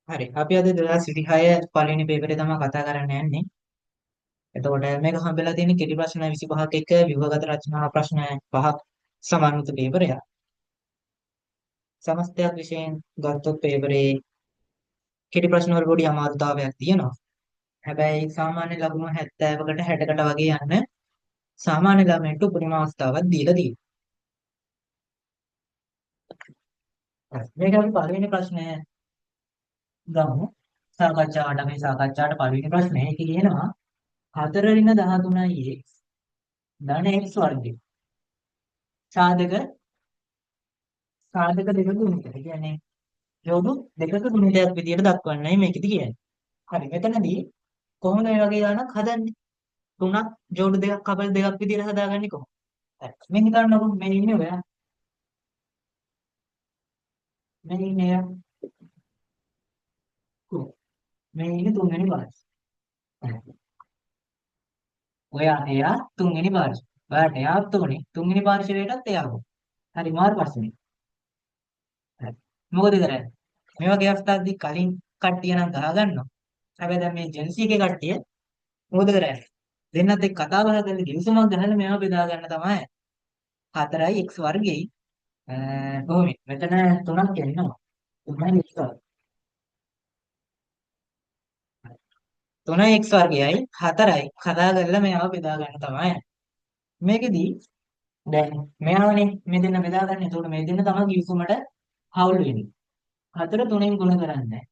හරි. අපි අද 2026 පළවෙනි පේපරේ තමයි කතා කරන්න යන්නේ. එතකොට මේක හම්බෙලා තියෙන කෙටි ප්‍රශ්න 25ක එක ව්‍යුහගත රචනා ප්‍රශ්න 5ක් සමන්විත පේපරයක්. සමස්තයක් විශයෙන් ගත්තොත් පේපරේ කෙටි ප්‍රශ්න වල පොඩි අමාරුතාවයක් තියෙනවා. හැබැයි සාමාන්‍ය ලකුණු 70කට 60කට වගේ යන්න සාමාන්‍ය ළමයින්ට උපරිම අවස්ථාවක් දීලා තියෙනවා. හරි. මේක අපි පළවෙනි ප්‍රශ්නය ගමු. සාකච්ඡාවට මේ සාකච්ඡාවට පළවෙනි ප්‍රශ්නේ ඒක කියනවා 4 ඍණ 13යි ධන x වර්ගය සාධක සාධක දෙක ගුණිතය. ඒ කියන්නේ යොදු දෙකක ගුණිතයක් විදියට දක්වන්නයි මේකෙදි කියන්නේ. හරි. මෙතනදී කොහොමද මේ වගේ ගානක් හදන්නේ? තුනක් ජෝඩු දෙකක් කපල් දෙකක් විදියට හදාගන්නේ කොහොමද? හරි. මේ හිතන්නකො මේ ඉන්නේ ඔයා. මේ ඉන්නේ එයා. කො. මේ ඉන්නේ තුන්වෙනි පාර්ශ්වය. හරි. ඔයා එයා තුන්වෙනි පාර්ශ්වය. ඔයාට එයා තුන්වෙනි පාර්ශ්වයටත් එයා ඕන. හරි මාරු ප්‍රශ්නේ. හරි. මොකද කරන්නේ? මේ වගේ අවස්ථාවකදී කලින් කට්ටිය නම් ගහ ගන්නවා. හැබැයි දැන් මේ ජෙන්සි එකේ කට්ටිය මොකද කරන්නේ? දෙන්නත් එක්ක කතා බහ කරලා ගිවිසුමක් ගහලා මේවා බෙදා ගන්න තමයි. 4යි x වර්ගයයි කොහොමද? මෙතන 3ක් එනවා. 3යි x වර්ගය. 3යි x වර්ගයයි 4යි කතා කරලා මේවා බෙදා ගන්න තමයි. මේකෙදී දැන් මෙයාවනේ මේ දෙන්න බෙදා ගන්න. එතකොට මේ දෙන්න තමයි ගිවිසුමට හවුල් වෙන්නේ. 4 3ෙන් ගුණ කරන්නේ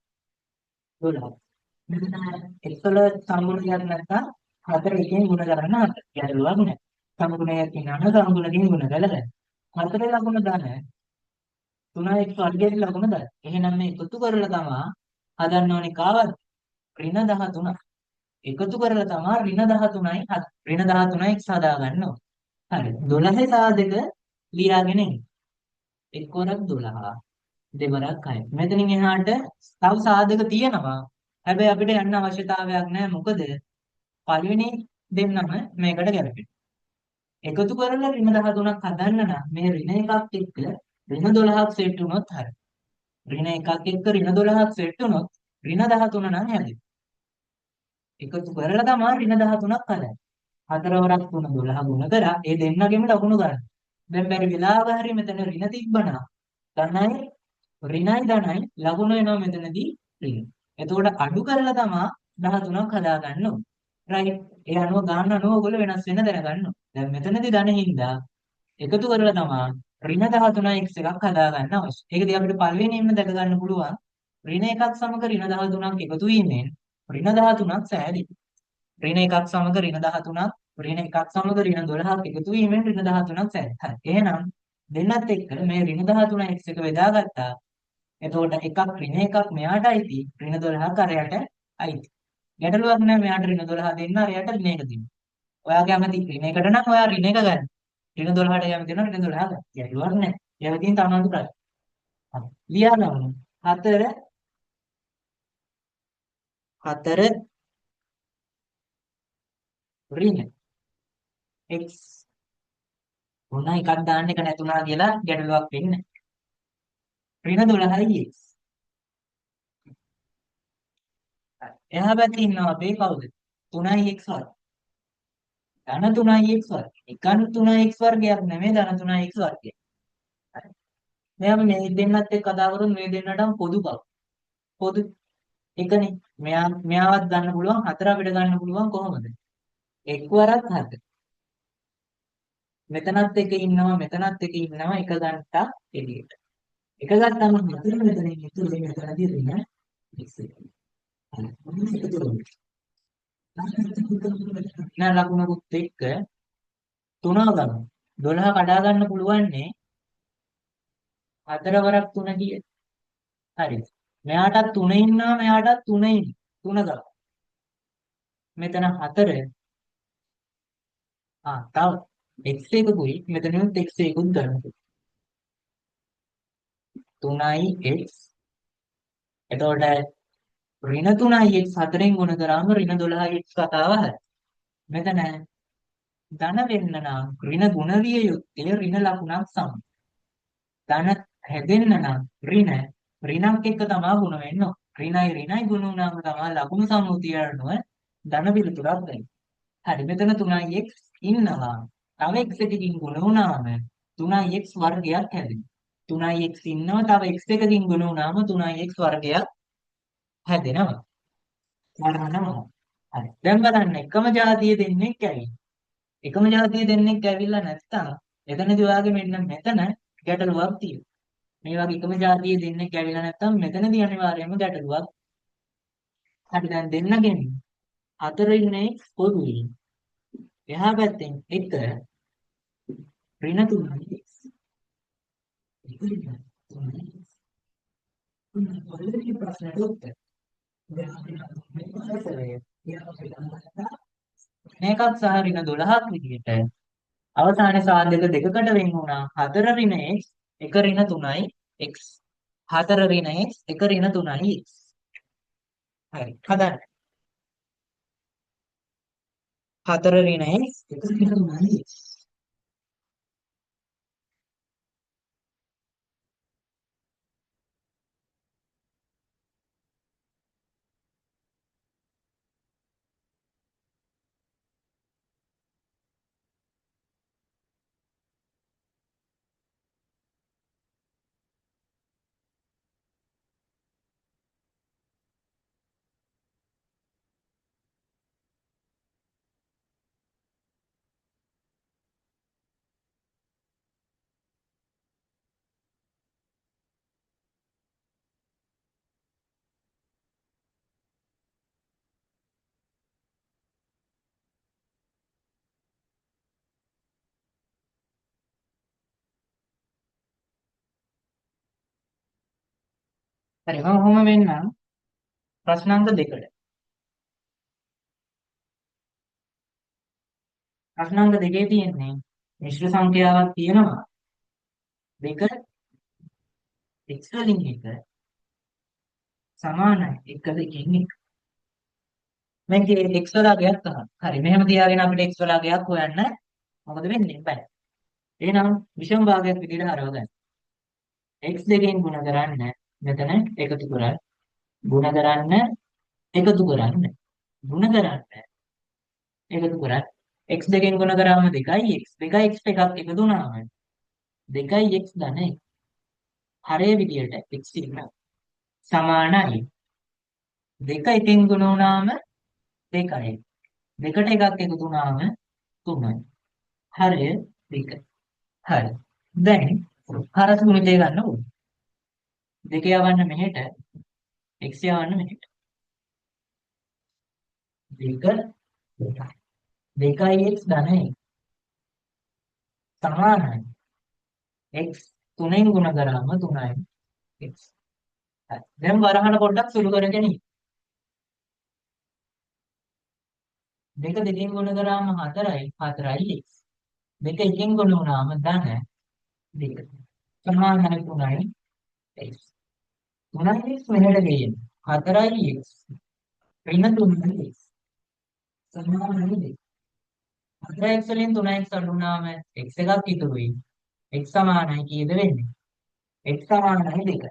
12. මෙතන x වල සම්මුතියක් නැත්නම් 4 එකෙන් ගුණ කරන්න 4. ගැටලුවක් නැහැ. සමගුණයක් කියනවා සමගුණකින් ගුණ කළා. 4 ලකුණ දාන 3x වර්ගයට ලකුණ දාන. එහෙනම් මේ එකතු කරලා තමයි හදන්න ඕනේ කාවද? ඍණ 13. එකතු කරලා තමයි ඍණ 13යි ඍණ 13x හදා ගන්න ඕනේ. හරි. 12 සාධක ලියාගෙන ඉන්න. එක්වරක් 12. දෙවරක් 6. මෙතනින් එහාට තව සාධක තියෙනවා. හැබැයි අපිට යන්න අවශ්‍යතාවයක් නැහැ. මොකද පළවෙනි දෙන්නම මේකට ගැලපෙනවා. එකතු කරලා ඍණ 13ක් හදන්න නම් මේ ඍණ එකක් එක්ක ඍණ 12ක් සෙට් වුණොත් හරි. ඍණ එකක් එක්ක ඍණ 12ක් සෙට් වුණොත් ඍණ 13 නම් හැදෙනවා. එකතු කරලා තමයි ඍණ 13ක් හදන්නේ. 4 වරක් 3 12 ගුණ කරා ඒ දෙන්නගෙම ලකුණු ගන්න. දැන් බැරි වෙලාව හරි මෙතන ඍණ තිබ්බනම් ධනයි ඍණයි ධනයි ලකුණු වෙනවා මෙතනදී ඍණ. එතකොට අඩු කරලා තමයි 13ක් හදා ගන්න ඕනේ. රයිට්. ඒ අනුව ගන්න අනුව ඔයගොල්ලෝ වෙනස් වෙන දැනගන්න ඕනේ. දැන් මෙතනදී ධන හින්දා එකතු කරලා තමයි ඍණ 13 x එකක් හදා ගන්න අවශ්‍ය. ඒකදී අපිට පළවෙනියෙන්ම දැක ගන්න පුළුවන් ඍණ එකක් සමග ඍණ 13ක් එකතු වීමෙන් ඍණ 13ක් සෑදී. ඍණ එකක් සමග ඍණ 13ක් ඍණ එකක් සමග ඍණ 12ක් එකතු වීමෙන් ඍණ 13ක් සෑදී. හරි. එහෙනම් දෙන්නත් එක්ක මේ ඍණ 13 x එක බෙදාගත්තා. එතකොට එකක් ඍණ එකක් මෙයාට අයිති ඍණ 12ක් අරයට අයිති. ගැටලුවක් නැහැ මෙයාට ඍණ 12 දෙන්න අරයට ඍණ එක දෙන්න. ඔයා කැමති ඍණ එකට නම් ඔයා ඍණ එක ගන්න. ඍණ 12ට කැමති නම් ඍණ 12 ගන්න. ගැටලුවක් නැහැ. ඒවා තියෙන තමන්ගේ ප්‍රශ්න. හරි. ලියා ගමු. 4 4 ඍණ x මොන එකක් දාන්න එක නැතුණා කියලා ගැටලුවක් වෙන්නේ නැහැ. ඍණ 12යි x. හරි. එහා පැත්තේ ඉන්නවා අපේ කවුද? 3යි x වර්ග. ධන 3යි x වර්ග. එකන 3යි x වර්ගයක් නෙමෙයි ධන 3යි x වර්ගය. හරි. දැන් අපි මේ දෙන්නත් එක්ක කතා කරමු මේ දෙන්නටම පොදු බව. පොදු එකනේ. මෙයාවත් ගන්න පුළුවන් 4 අපිට ගන්න පුළුවන් කොහොමද? එක්වරක් 4. මෙතනත් එක ඉන්නවා මෙතනත් එක ඉන්නවා එක ගන්නට එළියට. එක ගත්තම 4 මෙතන ඉතුරු වෙන මෙතනදී ඍණ x එක. හරි. මොනවද එකතු කරන්නේ? නෑ ලකුණකුත් එක්ක 3 ගන්න. 12 කඩා ගන්න පුළුවන්නේ 4 වරක් 3 කිය. හරි. මෙයාටත් 3 ඉන්නවා මෙයාටත් 3 ඉන්නවා. 3 ගන්න. මෙතන 4 තව x එකකුයි මෙතනිනුත් x එකකුත් ගන්න. 3යි x එතකොට ඍණ 3යි x 4ෙන් ගුණ කරාම ඍණ 12යි x කතාව හරි. මෙතන ධන වෙන්න නම් ඍණ ගුණ විය යුත්තේ ඍණ ලකුණක් සමග. ධන හැදෙන්න නම් ඍණක් එක්ක තමයි ගුණ වෙන්න ඕන. ඍණයි ඍණයි ගුණ වුණාම තමයි ලකුණු සම්මුතිය අනුව ධන පිළිතුරක් දෙන්නේ. හරි මෙතන 3x ඉන්නවා. තව x එකකින් ගුණ වුණාම 3x වර්ගයක් හැදෙනවා. 3x ඉන්නවා තව x එකකින් ගුණ වුණාම 3x වර්ගයක් හැදෙනවා. වර්ගනවා. හරි. දැන් බලන්න එකම જાතිය දෙන්නේ කැවි. එකම જાතිය දෙන්නෙක් ඇවිල්ලා නැත්තම් එතනදී ඔයාගේ මෙන්න මෙතන ගැටලුවක් තියෙනවා. මේ වගේ එකම જાතිය දෙන්නෙක් ඇවිල්ලා නැත්තම් මෙතනදී අනිවාර්යයෙන්ම ගැටලුවක්. හරි දැන් දෙන්නගෙන් හතර ඉන්නේ පොදුයි. එහා පැත්තෙන් 1 ඍණ 3යි. ඔයගේ ප්‍රශ්නට උත්තර. මේකත් සහ ඍණ 12ක් විදිහට අවසානයේ සාධක දෙකකට වෙන් වුණා. 4 ඍණ x 1 ඍණ 3යි x. 4 ඍණ x 1 ඍණ 3යි x. හරි. හදන්න. 4 ඍණ x 1 ඍණ 3යි x. හරි මම ඔහොම වෙන්නම් ප්‍රශ්නාංක දෙකට. ප්‍රශ්නාංක දෙකේ තියෙන්නේ මිශ්‍ර සංඛ්‍යාවක් තියෙනවා. දෙක x වලින් එක සමානයි 1 දෙකින් 1. මේකේ x වලාගයක් තමයි. හරි මෙහෙම තියාගෙන අපිට x වලාගයක් හොයන්න මොකද වෙන්නේ? බෑ. එහෙනම් විෂම භාගයක් විදිහට හරව ගන්න. x දෙකෙන් ගුණ කරන්න මෙතන එකතු කරන්න. ගුණ කරන්න එකතු කරන්න. ගුණ කරන්න එකතු කරන්න. x දෙකෙන් ගුණ කරාම 2x 2x එකක් එකතු වුණාම 2x ධන 1. හරය විදිහට x ඉන්න සමානයි 2 එකෙන් ගුණ වුණාම 2යි. දෙකට එකක් එකතු වුණාම 3යි. හරය 2. හරි. දැන් හරස් ගුණිතය ගන්න ඕනේ. 2 යවන්න මෙහෙට x යවන්න මෙහෙට. 2 2x ධන 1 සමානයි x 3ෙන් ගුණ කරාම 3යි x. හරි. දැන් වරහන පොඩ්ඩක් සුළු කරගෙන ඉන්න. 2 දෙකෙන් ගුණ කරාම 4යි 4යි x. 2 එකෙන් ගුණ වුණාම ධන 2. සමානයි 3යි x. 3යි x මෙහෙට ගේන්න. 4යි x ඍණ 3යි x සමානයි 2. 4x වලින් 3x අඩු වුණාම x එකක් ඉතුරුයි. x සමානයි කීයද වෙන්නේ? x සමානයි 2.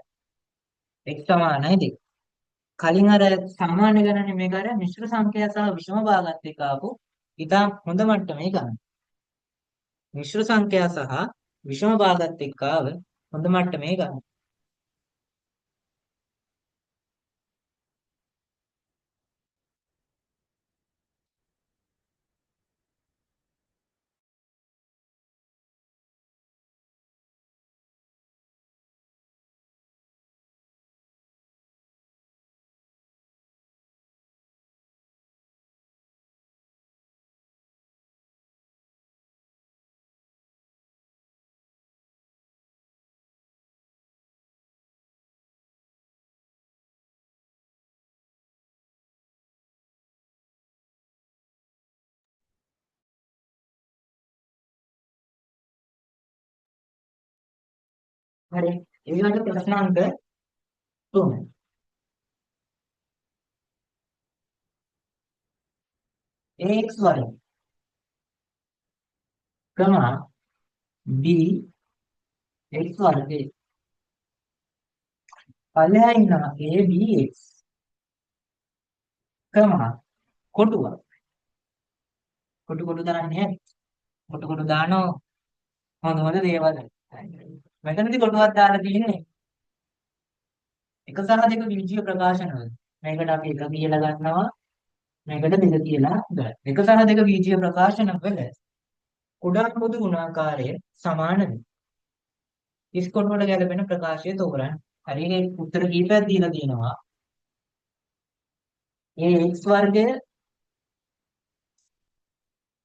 x සමානයි 2. කලින් අර සාමාන්‍ය ගණනේ මේක අර මිශ්‍ර සංඛ්‍යා සහ විෂම භාගත් එක්ක ආපු ඉතාම හොඳ මට්ටමේ ගණන. මිශ්‍ර සංඛ්‍යා සහ විෂම භාගත් එක්ක ආව හොඳ මට්ටමේ ගණන. හරි. ඊළඟ ප්‍රශ්නාංක 3. ax වර්ග කමා b x වර්ගයේ පළයා ඉන්නවා a b x ක්‍රම කොටුවක්. කොටු දාන්නේ කොටු දානෝ හොඳ දේවල්. මෙතනදී කොටුවක් දාලා තියෙන්නේ එක සහ දෙක බීජීය ප්‍රකාශන වල. මේකට අපි එක කියලා ගන්නවා. මේකට දෙක කියලා ගන්නවා. එක සහ දෙක බීජීය ප්‍රකාශන වල කුඩා පොදු ගුණාකාරය සමානද? ඉස් කොටුවට ගැලපෙන ප්‍රකාශය තෝරන්න. හරි මේ උත්තර කීපයක් දීලා තියෙනවා. ඒ x වර්ගය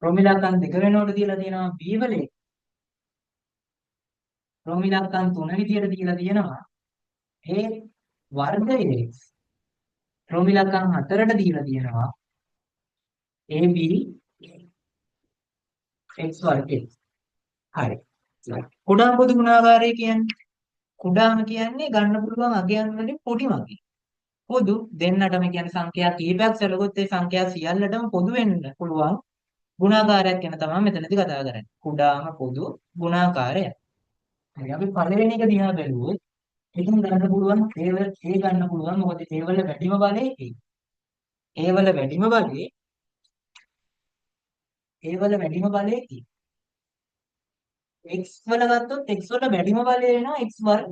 ප්‍රෝමිලාකන් දෙක වෙනකොට දීලා තියෙනවා. b වල ප්‍රෝමිලාකන් තුන විදියට දීලා තියෙනවා. ඒ වර්ගයේ ප්‍රෝමිලාකන් හතරට දීලා තියෙනවා. ab x වර්ගය. හරි. කුඩා පොදු ගුණාකාරය කියන්නේ කුඩාම කියන්නේ ගන්න පුළුවන් අගයන් වලින් පොඩි වගේ. පොදු දෙන්නටම කියන්නේ සංඛ්‍යා කීපයක් සැලකුවොත් ඒ සංඛ්‍යා සියල්ලටම පොදු වෙන්න පුළුවන් ගුණාකාරයක් ගැන තමයි මෙතනදී කතා කරන්නේ. කුඩාම පොදු ගුණාකාරය. හරි අපි පළවෙනි එක දිහා බැලුවොත් එකෙන් ගන්න පුළුවන් ඒ ගන්න පුළුවන් මොකද ඒ වල වැඩිම බලය ඒකයි. ඒ වල වැඩිම බලය ඒ වල වැඩිම බලය ඒකයි. x වල ගත්තොත් x වල වැඩිම බලය වෙනවා x වර්ග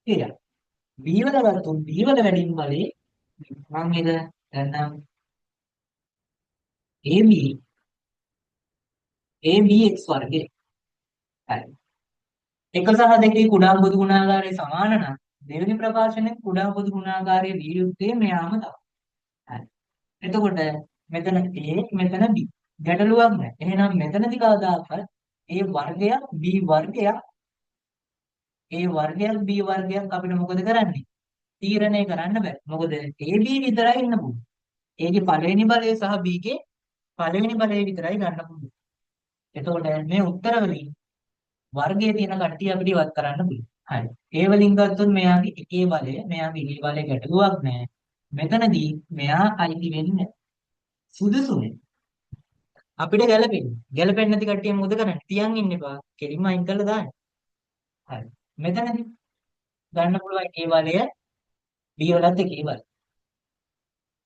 කියලා. b වල ගත්තොත් b වල වැඩිම බලය මම මේක දැන් AB ABX වර්ගය. හරි. එක සහ දෙකේ කුඩා පොදු ගුණාකාරය සමාන නම් දෙවෙනි ප්‍රකාශනයේ කුඩා පොදු ගුණාකාරයේ විය යුත්තේ මෙයාම තමයි. හරි. එතකොට මෙතන A මෙතන B. ගැටලුවක් නැහැ. එහෙනම් මෙතනදී කවදාකවත් A වර්ගයක් B වර්ගයක් A වර්ගයක් B වර්ගයක් අපිට මොකද කරන්නේ? තීරණය කරන්න බෑ. මොකද AB විතරයි ඉන්න පුළුවන්. ඒකේ පළවෙනි බලය සහ B ගේ පළවෙනි බලය විතරයි ගන්න පුළුවන්. එතකොට මේ උත්තර වලින් වර්ගයේ තියෙන කට්ටිය අපිට ඉවත් කරන්න පුළුවන්. හරි. ඒ වලින් ගත්තොත් මෙයාගේ එකේ බලය, මෙයාගේ එකේ බලය ගැටලුවක් නැහැ. මෙතනදී මෙයා අයිති වෙන්නේ සුදුසුනේ. අපිට ගැළපෙන්නේ. ගැළපෙන්නේ නැති කට්ටිය මොකද කරන්නේ? තියන් ඉන්න එපා. කෙලින්ම අයින් කරලා දාන්න. හරි. මෙතනදී ගන්න පුළුවන් එකේ බලය B වලත් එකේ බලය.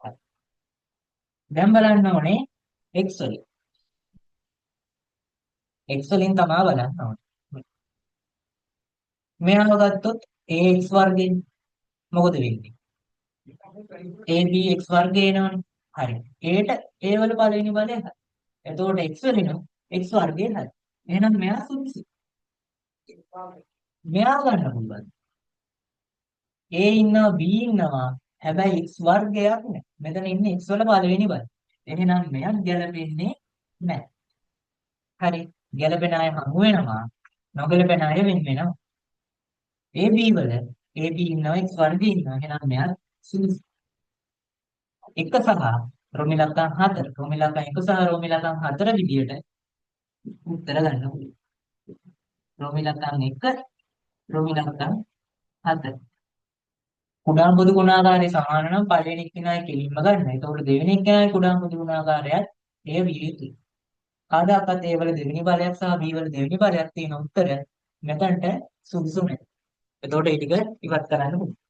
හරි. දැන් බලන්න ඕනේ x වලින්. x වලින් තමයි බලන්න ඕනේ. මෙයාව ගත්තොත් ax වර්ගයෙන් මොකද වෙන්නේ? ABX වර්ගය එනවනේ. හරි. ඒට A වල පළවෙනි බලය හරි. එතකොට x වලින් x වර්ගය හරි. එහෙනම් මෙයා සුදුසු. මෙයා ගන්න පුළුවන්. A ඉන්නවා B ඉන්නවා. හැබැයි x වර්ගයක් නෑ. මෙතන ඉන්නේ x වල පළවෙනි බලය. එහෙනම් මෙයා ගැලපෙන්නේ නැහැ. හරි. ගැලපෙන අය හමු වෙනවා. නොගැලපෙන අය වෙන වෙනවා. AB වල AB ඉන්නවා x වර්ගය ඉන්නවා. එහෙනම් මෙයා සුදුසු. එක සහ රෝමිලකම් 4 රෝමිලකම් 1 සහ රෝමිලකම් 4 විදියට උත්තර ගන්න පුළුවන්. රෝමිලකම් 1 රෝමිලකම් 4 කුඩා පොදු ගුණාකාරය සමාන නම් පළවෙනි කෙනායි කෙලින්ම ගන්න. එතකොට දෙවෙනි කෙනායි කුඩා පොදු ගුණාකාරයත් එය විය යුතුයි. කාදාකත් ඒ වල දෙවෙනි බලයක් සහ B වල දෙවෙනි බලයක් තියෙන උත්තර මෙතනට සුදුසු නැහැ. එතකොට ඒ ටික ඉවත් කරන්න පුළුවන්.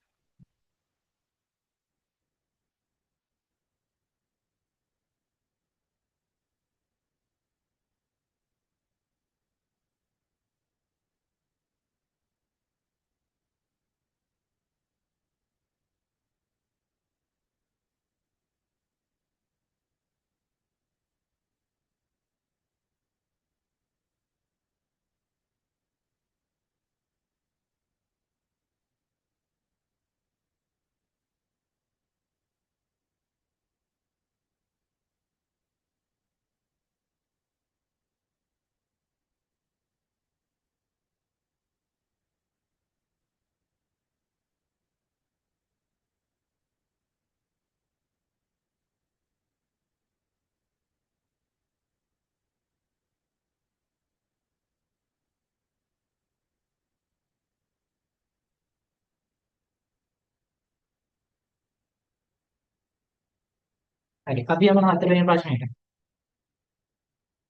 හරි. අපි යමු හතරවෙනි ප්‍රශ්නෙට.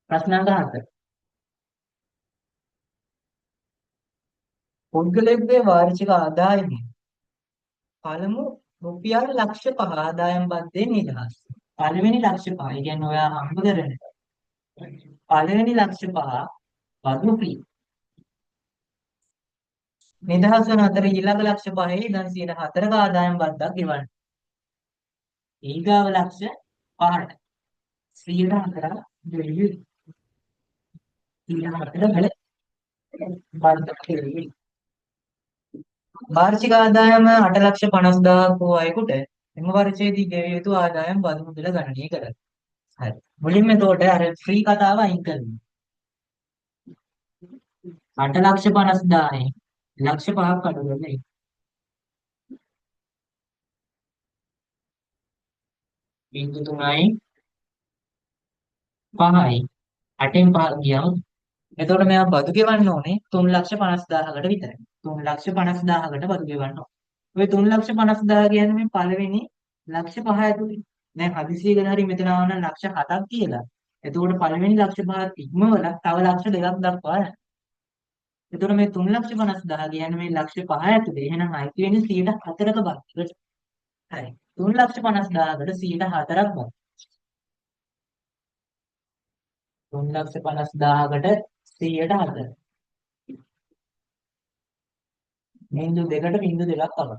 ප්‍රශ්නාංක 4. පුද්ගලයෙකුගේ වාර්ෂික ආදායමය පළමු රුපියල් ලක්ෂ 5 ආදායම් බද්දේ නිදහස්. පළවෙනි ලක්ෂ පහ. ඒ කියන්නේ ඔයා හම්බ කරන පළවෙනි ලක්ෂ පහ බදු ෆී. නිදහස් වන අතර ඊළඟ ලක්ෂ පහේ ඉඳන් 104ක ආදායම් බද්දක් ගෙවන්න. ඊගාව ලක්ෂ 5ට 104ක් දෙවි 104 බද්දක් කෙරෙහි. වාර්ෂික ආදායම 8,50,000ක් වූ අයෙකුට එම වර්ෂයේදී ගෙවිය යුතු ආදායම් බදු මුදල ගණනය කරයි. හරි. මුලින්ම එතකොට අර ෆ්‍රී කතාව අයින් කරමු. 8,50,000න් ලක්ෂ 5ක් අඩු කරලා බිංදු 3යි 5යි 8න් 5 ගියම එතකොට මෙයා බදු ගෙවන්න ඕනේ 3,50,000කට විතරයි. 3,50,000කට බදු ගෙවන්න ඕනේ. ඔය 3,50,000 කියන්නේ මේ පළවෙනි ලක්ෂ 5 ඇතුලේ. දැන් හදිසියෙ ගන්න හරි මෙතන ආවනම් ලක්ෂ 7ක් කියලා. එතකොට පළවෙනි ලක්ෂ 5ක් ඉක්මවලා තව ලක්ෂ 2ක් දක්වා යනවා. එතකොට මේ 3,50,000 කියන්නේ මේ ලක්ෂ 5 ඇතුලේ එහෙනම් අයිති වෙන්නේ 104ක බද්දකට. හරි. 3,50,000කට 104ක් බද්ද. 3,50,000කට 104. බිංදු දෙකට බිංදු දෙකක් තමයි.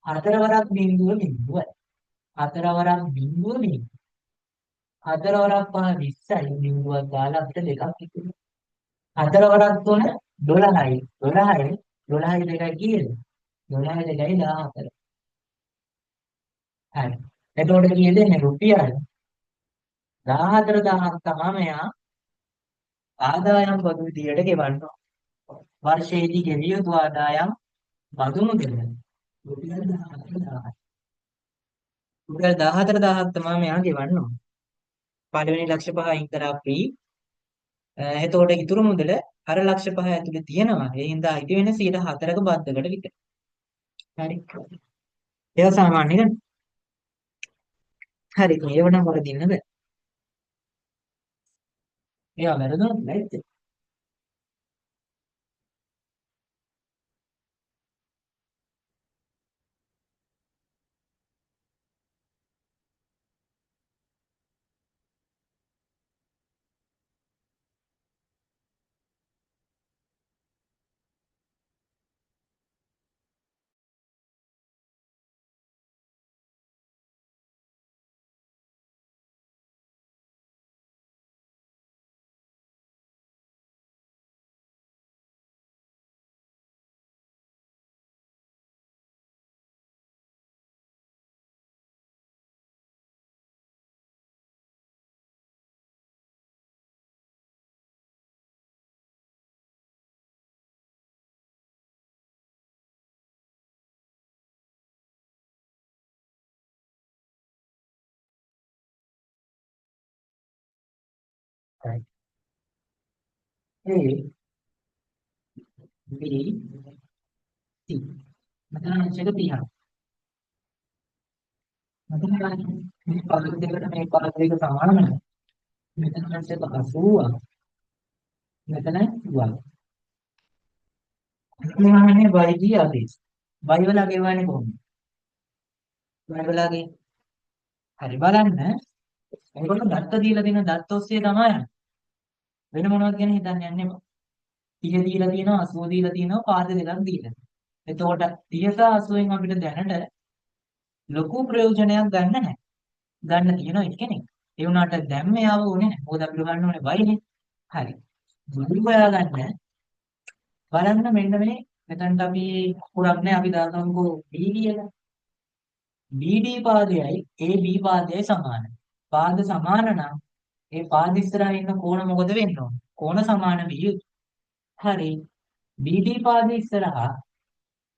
හතර වරක් බිංදුව බිංදුවයි. හතර වරක් බිංදුව බිංදුව. හතර වරක් පහ 20යි බිංදුවක් දාලා අපිට දෙකක් ඉතුරු. හතර වරක් 3 12යි. 12යි 12යි දෙකයි කීයද? 12යි දෙකයි 14. හරි. එතකොට කීයද එන්නේ රුපියල් 14,000ක් තමයි මෙයා ආදායම් බදු විදියට ගෙවන්න ඕන. වර්ෂයේදී ගෙවිය යුතු ආදායම් බදු මුදල රුපියල් 14,000ක්. රුපියල් 14,000ක් තමයි මෙයා ගෙවන්න ඕන. පළවෙනි ලක්ෂ පහ අයින් කරා ෆ්‍රී. එතකොට ඉතුරු මුදල අර ලක්ෂ පහ ඇතුලේ තියෙනවා. ඒ හින්දා අයිති වෙන්නේ 104ක බද්දකට විතර. හරි. ඒක සාමාන්‍ය නේද? හරි. මේව නම් වරදින්න බෑ. ඒවා වැරදුනොත් නැද්ද? හරි. A B C. මෙතන අංශක 30ක්. මෙතන මේ පද දෙකට මේ පද දෙක සමාන නැහැ. මෙතන අංශක 80ක්. මෙතන 1. මෙහානේ YG ආදේශ. Y වල ගෙවන්නේ කොහොමද? Y වලගේ හරි බලන්න. ඒගොල්ලෝ දත්ත දීලා තියෙන දත්ත ඔස්සේ තමයි යන්නේ. වෙන මොනවද ගැන හිතන්නේ යන්නේ. 30 දීලා තියෙනවා 80 දීලා තියෙනවා පාද දෙකක් දීලා. එතකොට 30 සහ 80න් අපිට දැනට ලොකු ප්‍රයෝජනයක් ගන්න නැහැ. ගන්න තියෙනවා එක්කෙනෙක්. ඒ වුණාට දැන් මෙයාව ඕනේ නැහැ. මොකද අපිට ගන්න ඕනේ වයිනේ. හරි. මුලින්ම හොයාගන්න බලන්න මෙන්න මේ මෙතනට අපි පුරක් නැහැ අපි දාගමුකෝ B කියලා. BD පාදයයි AB පාදයයි සමානයි. පාද සමාන නම් ඒ පාද ඉස්සරහා ඉන්න කෝණ මොකද වෙන්න ඕන? කෝණ සමාන විය යුතුයි. හරි. BD පාද ඉස්සරහා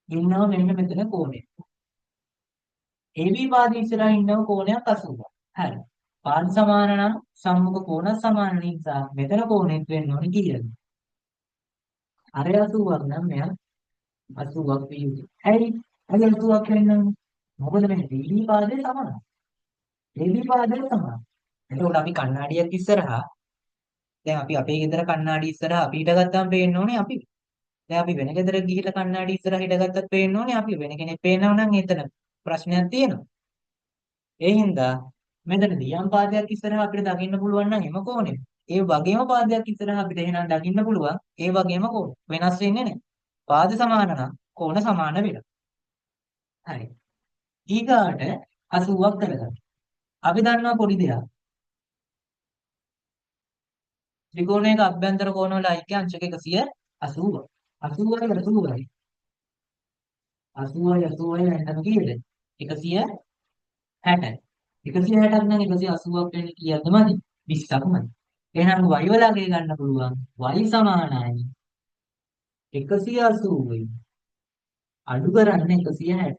ඉන්නවා මෙන්න මෙතන කෝණය. AB පාද ඉස්සරහා ඉන්නව කෝණයක් 80ක්. හරි. පාද සමාන නම් සම්මුඛ කෝණ සමාන නිසා මෙතන කෝණෙත් වෙන්න ඕනේ කීයද? අර 80ක් නම් මෙයා 80ක් විය යුතුයි. හරි. අර 80ක් වෙන්න ඕනේ. මොකද මේ BD පාදේ සමානයි. AB පාදේ සමානයි. එතකොට අපි කණ්ණාඩියක් ඉස්සරහා දැන් අපි අපේ ගෙදර කණ්ණාඩි ඉස්සරහා අපි හිටගත්තාම පේන්න ඕනේ අපි. දැන් අපි වෙන ගෙදරක ගිහිල්ලා කණ්ණාඩි ඉස්සරහා හිටගත්තත් පේන්න ඕනේ අපි. වෙන කෙනෙක් පේනව නම් එතන ප්‍රශ්නයක් තියෙනවා. ඒ හින්දා මෙතනදී යම් පාදයක් ඉස්සරහා අපිට දකින්න පුළුවන් නම් එම කෝණය. ඒ වගේම පාදයක් ඉස්සරහා අපිට එහෙනම් දකින්න පුළුවන් ඒ වගේම කෝණ. වෙනස් වෙන්නේ නැහැ. පාද සමාන නම් කෝණ සමාන වෙනවා. හරි. ඊගාට 80ක් කරගන්න. අපි දන්නවා පොඩි දෙයක්. ත්‍රිකෝණයක අභ්‍යන්තර කෝණ වල අයික්‍ය අංශක 180. 80යි 80යි. 80යි 80යි නැත්නම් කීයද? 160. 160ක් නම් 180ක් වෙන්නේ කීයද මදි? 20ක් මදි. එහෙනම් y වලගේ ගන්න පුළුවන්. y සමානයි 180යි. අඩු කරන්න 160.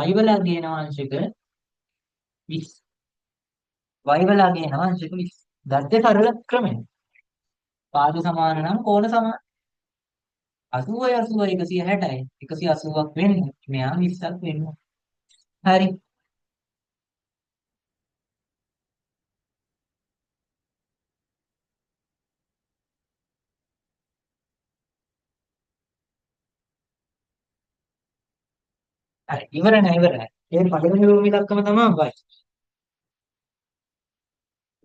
y වලගේ එන අංශක 20. y වලගේ එන අංශක 20. දත්තේ සරල ක්‍රමය. පාද සමාන නම් කෝණ සමාන. 80යි 80යි 160යි. 180ක් වෙන්නේ. මෙයා 20ක් වෙන්නේ. හරි. හරි. ඉවර නෑ ඉවර නෑ. ඒ පළවෙනි රෝමී ඉලක්කම තමයි y.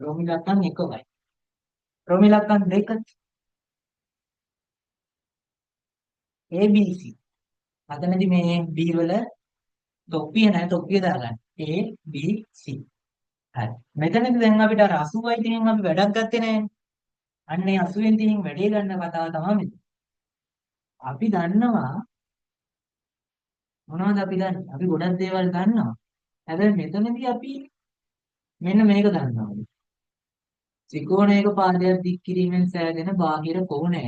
රෝමී ඉලක්කම් 1යි. රෝමී ඉලක්කම් 2 ABC. අතනදී මේ B වල තොප්පිය නැහැ තොප්පිය දාගන්න. A B C. හරි. මෙතනදී දැන් අපිට අර 80යි 30න් අපි වැඩක් ගත්තේ නැහැ. අන්න ඒ 80න් 30න් වැඩේ ගන්න කතාව තමයි මෙතන. අපි දන්නවා මොනවද අපි දන්නේ? අපි ගොඩක් දේවල් දන්නවා. හැබැයි මෙතනදී අපි මෙන්න මේක දන්නවා. ත්‍රිකෝණයක පාදයක් දික් කිරීමෙන් සෑදෙන බාහිර කෝණය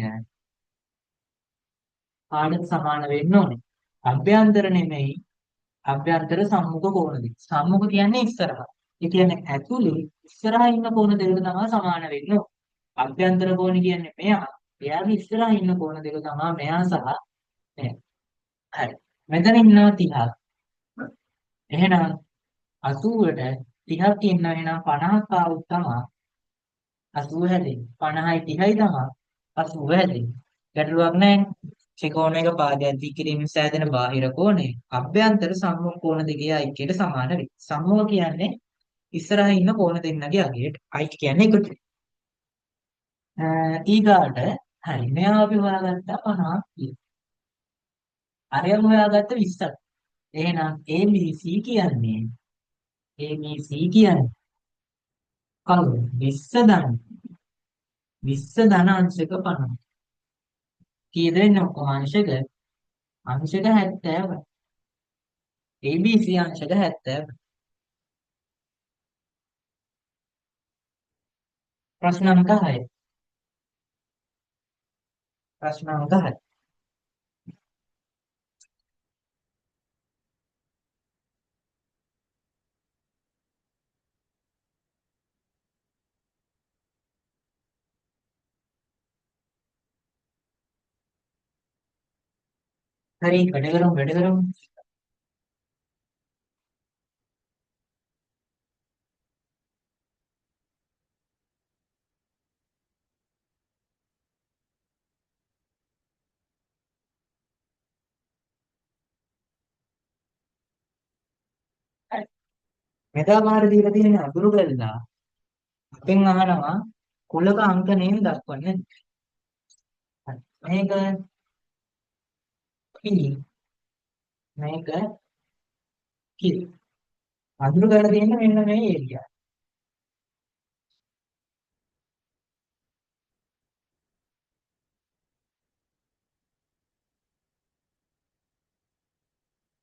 පාදයට සමාන වෙන්න ඕනේ. අභ්‍යන්තර නෙමෙයි අභ්‍යන්තර සම්මුඛ කෝණ දෙක. සම්මුඛ කියන්නේ ඉස්සරහා. ඒ කියන්නේ ඇතුලේ ඉස්සරහා ඉන්න කෝණ දෙක තමයි සමාන වෙන්න ඕනේ. අභ්‍යන්තර කෝණ කියන්නේ මෙයා. එයාගේ ඉස්සරහා ඉන්න කෝණ දෙක තමයි මෙයා සහ මෙයා. හරි. මෙතන ඉන්නවා 30ක්. එහෙනම් 80ට 30ක් ඉන්නවා එහෙනම් 50ක් ආවොත් තමයි 80 හැදෙන්නේ. 50යි 30යි තමයි 80 හැදෙන්නේ. ගැටලුවක් නැහැ. ත්‍රිකෝණයක පාදයක් දික් කිරීමෙන් සෑදෙන බාහිර කෝණය අභ්‍යන්තර සම්මුඛ කෝණ දෙකේ අයික්‍යයට සමාන වේ. සම්මුඛ කියන්නේ ඉස්සරහා ඉන්න කෝණ දෙන්නගේ අගයට. අයික්‍ය කියන්නේ එකට. ඊගාට හරි මෙයා අපි හොයාගත්තා 50ක් කියලා. අරයන් හොයාගත්ත 20ක්. එහෙනම් ABC කියන්නේ ABC කියන්නේ කවුද? 20 ධන 20 ධන අංශක 50. කීයද වෙන්නේ ඔක්කොම අංශක? අංශක 70. ABC අංශක 70. ප්‍රශ්න අංක 6. ප්‍රශ්න අංක 6. හරි වැඩ කරමු වැඩ කරමු. හරි. මෙදා මාර දීලා තියෙන අඳුරු කළා. අපෙන් අහනවා කුලක අංක නේම දක්වන්නේ. හරි. මේක P මේක Q. අඳුරු කරලා තියෙන්නේ මෙන්න මේ ඒරියා.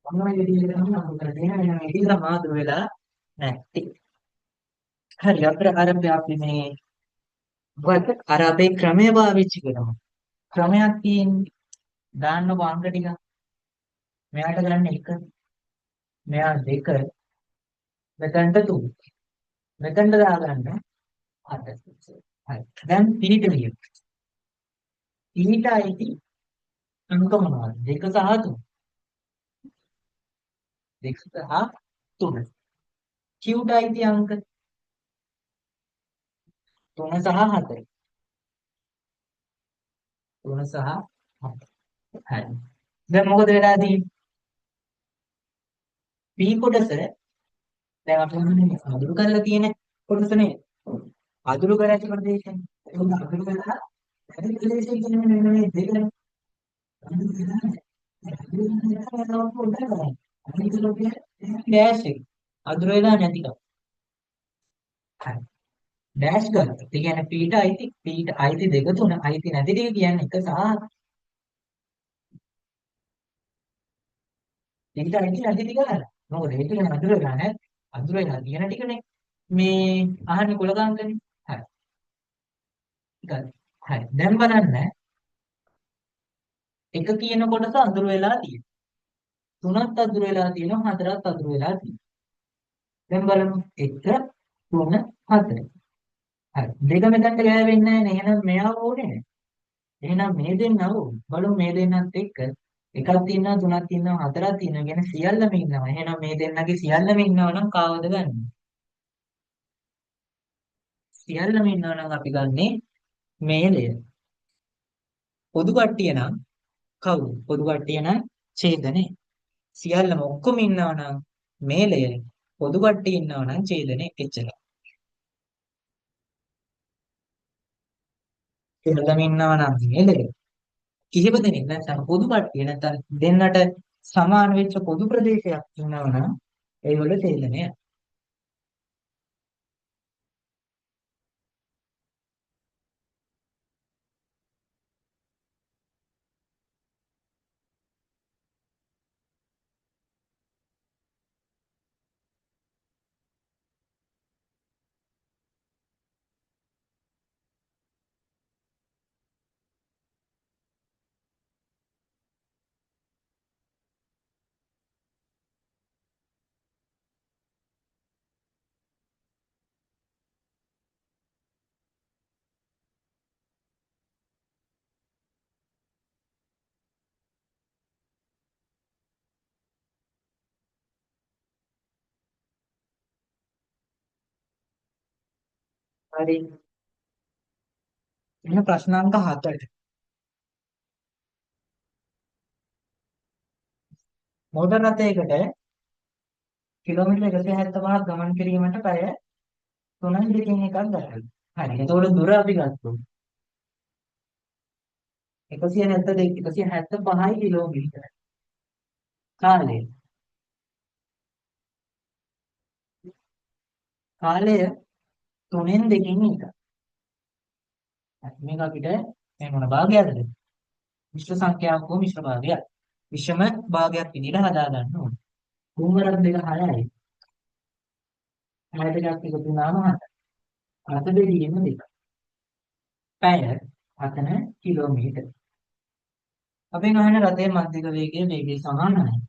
මොනවා විදිහටද අඳුරු කරලා තියෙන්නේ මෙන්න මේක ඉතින් මාතුරු වෙලා නැති. හරි අපිට අපි මේ අර අපේ ක්‍රමය පාවිච්චි කරමු. ක්‍රමයක් තියෙන්නේ දාන්නකො අංක ටික. මෙයාට ගන්න 1 මෙයා 2 මෙතනට 3 මෙතනට දාගන්න 8. හරි. දැන් පිළිට ලියමු. ඊට අයිති අංක මොනවද? 2 සහ 3. 2 සහ 3. Qට අයිති අංක 3 සහ 4. 3 සහ 4. හරි. දැන් මොකද වෙලා තියෙන්නේ? P කොටස දැන් අපි හඳුනන්නේ අඳුරු කරලා තියෙන කොටසනේ. අඳුරු කර ඇති ප්‍රදේශය. ඒක අඳුරු කරලා ඇති ප්‍රදේශය කියන්නේ මෙන්න මේ දෙකනේ. අඳුරු කරලා අඳුරු කරලා පොඩ්ඩක් බලන්න. අඳුරු කියන්නේ ඩෑෂ් එක. අඳුරු වෙලා නැතිකම. හරි. ඩෑෂ් ගත්තා. ඒ කියන්නේ පීට අයිති දෙක තුන අයිති නැති ටික කියන්නේ එක සහ පීට අයිති නැති ටික ගන්න. මොකද ඒක නේ අඳුර වෙලා නැහැ. අඳුර වෙලා තියෙන ටිකනේ. මේ අහන්නේ කුලගංගනේ. හරි. ගන්න. හරි. දැන් බලන්න එක කියන කොටස අඳුර වෙලා තියෙනවා. තුනත් අඳුර වෙලා තියෙනවා. හතරත් අඳුර වෙලා තියෙනවා. දැන් බලමු 1 3 4. හරි. දෙක මෙතනට ගෑවෙන්නේ නැහැ නේ. එහෙනම් මෙයාව ඕනේ නැහැ. එහෙනම් මේ දෙන්නව බලමු මේ දෙන්නත් එක්ක එකක් තියෙනවා තුනක් තියෙනවා හතරක් තියෙනවා කියන සියල්ලම ඉන්නවා. එහෙනම් මේ දෙන්නගේ සියල්ලම ඉන්නවා නම් කාවද ගන්න? සියල්ලම ඉන්නවා නම් අපි ගන්නෙ මේලය. පොදු කට්ටිය නම් කවුද? පොදු කට්ටිය නම් ඡේදනේ. සියල්ලම ඔක්කොම ඉන්නවා නම් මේලය. පොදු කට්ටිය ඉන්නවා නම් ඡේදනේ එච්චරයි. සියල්ලම ඉන්නවා නම් මේලය. කිහිප දෙනෙක් නැත්නම් පොදු කට්ටිය නැත්නම් දෙන්නට සමාන වෙච්ච පොදු ප්‍රදේශයක් ඉන්නවා නම් ඒවල ඡේදනය. හරි. එන්න ප්‍රශ්න අංක 7ට. මෝටර රථයකට කිලෝමීටර් 175ක් ගමන් කිරීමට පැය 3.2 එකක් ගතයි. හරි. එතකොට දුර අපි ගත්තොත් 172 175යි කිලෝමීටර. කාලය 3න් 2කින් එක. මේක අපිට මේ මොන භාගයක්ද? මිශ්‍ර සංඛ්‍යාවක් හෝ මිශ්‍ර භාගයක්. විෂම භාගයක් විදිහට හදා ගන්න ඕනේ. 3 වරක් 2 6යි. 6 දෙකක් එකතු වුණාම 7. 7 දෙකීම 2. පැය අතන කිලෝමීටර. අපෙන් අහන රථයේ මධ්‍යක වේගය සමානයි.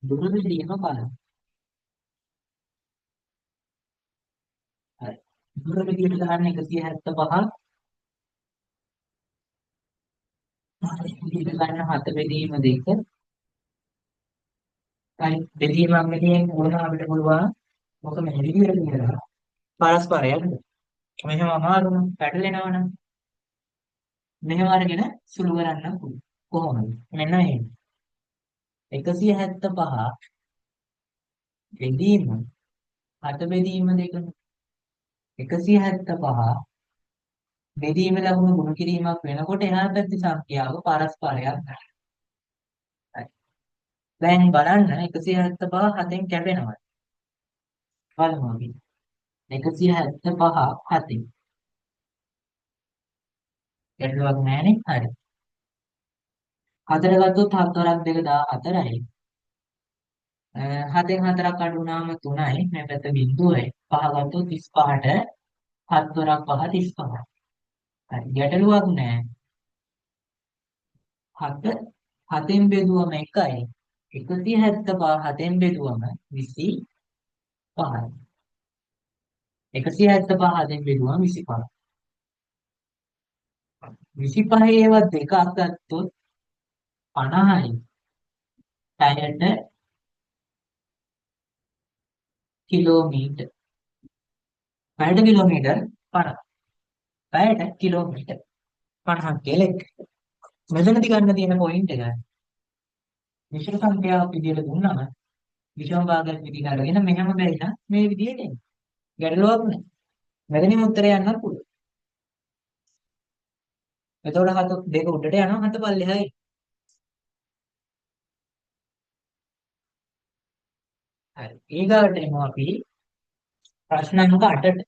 දුර දෙකීම බලන්න. හරි. දුර විදියට ගන්න 175 විදියට ගන්න 7 බෙදීම 2. හරි. බෙදීමක් මෙතෙන් වුණා අපිට පුළුවන්. මොකද මේ විදියට කියලා. පරස්පරයක්. මෙහෙම අමාරුම පැටලෙනවනම් මෙහෙම අරගෙන සුළු කරන්න පුළුවන්. කොහොමද? මෙන්න මේ 175 බෙදීම 8 බෙදීම 2. 175 බෙදීම ලකුණු ගුණ කිරීමක් වෙනකොට එහා පැත්තේ සංඛ්‍යාව පරස්පරයක් ගන්න. හරි. දැන් බලන්න 175 7න් කැපෙනවා. බලමු අපි. 175 7න්. ගැටලුවක් නැහැනේ. හරි. 4 ගත්තොත් 7 වරක් 2 14යි. 7න් 4ක් අඩු වුණාම 3යි. මේ පැත්ත බිඳුවයි. 5 ගත්තොත් 35ට 7 වරක් 5 35. හරි. ගැටලුවක් නැහැ. 7 7න් බෙදුවම 1යි. 175 7න් බෙදුවම 25යි. 175 7න් බෙදුවම 25. 25 ඒවා දෙකක් ගත්තොත් 50යි. පැයට කිලෝමීටර්. පැයට කිලෝමීටර් 50. පැයට කිලෝමීටර් 50ක් කියලා එක. මෙතනදී ගන්න තියෙන පොයින්ට් එක මිශ්‍ර සංඛ්‍යාවක් විදියට දුන්නම විෂම භාගයක් විදියට අරගෙන මෙහෙම බැරි නම් මේ විදියට එන්නේ. ගැටලුවක් නැහැ. මෙතනින් උත්තරය යන්නත් පුළුවන්. එතකොට හත දෙක උඩට යනවා හත පල්ලෙහායි. හරි. ඊගාවට එමු අපි ප්‍රශ්න අංක 8ට.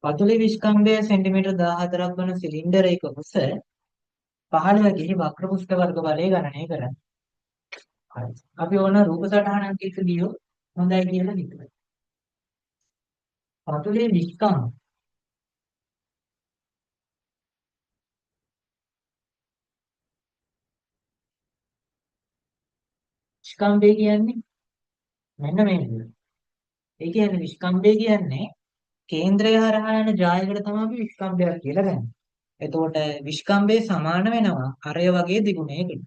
පතුලේ විස්කම්භය සෙන්ටිමීටර් 14ක් වන සිලින්ඩරයක උස 15 වක්‍ර පෘෂ්ඨ වර්ග බලය ගණනය කරන්න. හරි. අපි ඕන රූප සටහනක් එක්ක ගියොත් හොඳයි කියලා හිතුවා. පතුලේ විස්කම්භය කියන්නේ මෙන්න මේ විදිහට. ඒ කියන්නේ විස්කම්භය කියන්නේ කේන්ද්‍රය හරහා යන ජායකට තමයි අපි විස්කම්භයක් කියලා ගන්නේ. එතකොට විස්කම්භය සමාන වෙනවා අරය වගේ දිගුණයකට.